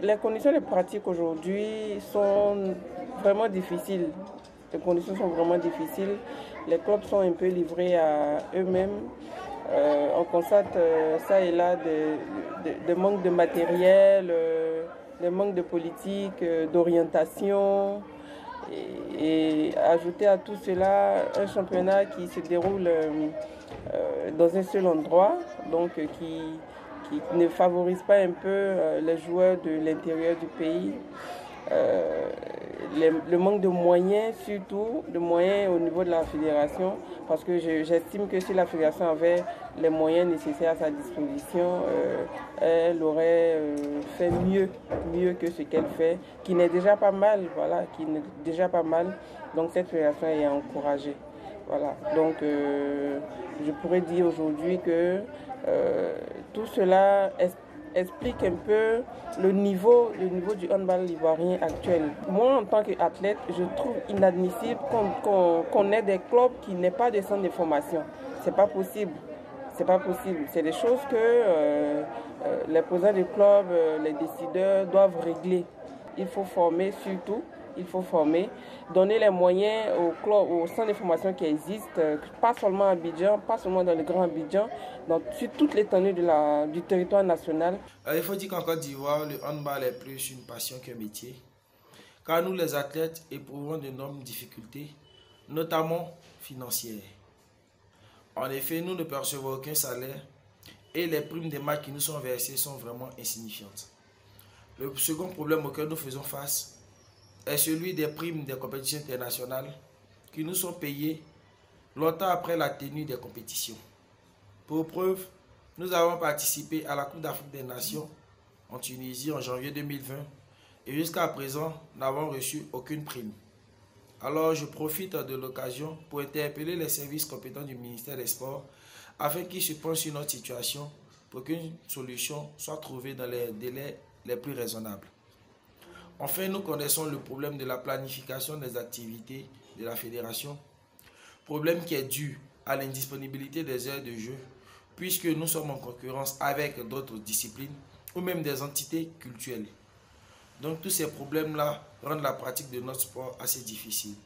Les conditions de pratique aujourd'hui sont vraiment difficiles. Les conditions sont vraiment difficiles. Les clubs sont un peu livrés à eux-mêmes. On constate ça et là des manques de matériel, des manques de politique, d'orientation. Et ajouter à tout cela un championnat qui se déroule dans un seul endroit, donc qui ne favorise pas un peu les joueurs de l'intérieur du pays. Le manque de moyens, surtout de moyens au niveau de la fédération, parce que j'estime que si la fédération avait les moyens nécessaires à sa disposition, elle aurait fait mieux que ce qu'elle fait, qui n'est déjà pas mal, voilà, qui n'est déjà pas mal. Donc cette fédération est encouragée. Voilà. Donc je pourrais dire aujourd'hui que tout cela explique un peu le niveau du handball ivoirien actuel. Moi, en tant qu'athlète, je trouve inadmissible qu'on ait des clubs qui n'aient pas de centre de formation. C'est pas possible. C'est pas possible. C'est des choses que les présidents des clubs, les décideurs doivent régler. Il faut former surtout. Il faut former, donner les moyens aux centres de formation qui existent, pas seulement à Abidjan, pas seulement dans le Grand Abidjan, sur toute l'étendue du territoire national. Il faut dire qu'en Côte d'Ivoire, le handball est plus une passion qu'un métier. Car nous, les athlètes, éprouvons d'énormes difficultés, notamment financières. En effet, nous ne percevons aucun salaire et les primes des matchs qui nous sont versées sont vraiment insignifiantes. Le second problème auquel nous faisons face est celui des primes des compétitions internationales qui nous sont payées longtemps après la tenue des compétitions. Pour preuve, nous avons participé à la Coupe d'Afrique des Nations en Tunisie en janvier 2020 et jusqu'à présent n'avons reçu aucune prime. Alors je profite de l'occasion pour interpeller les services compétents du ministère des Sports afin qu'ils se penchent sur notre situation pour qu'une solution soit trouvée dans les délais les plus raisonnables. Enfin, nous connaissons le problème de la planification des activités de la fédération, problème qui est dû à l'indisponibilité des heures de jeu, puisque nous sommes en concurrence avec d'autres disciplines ou même des entités culturelles. Donc tous ces problèmes-là rendent la pratique de notre sport assez difficile.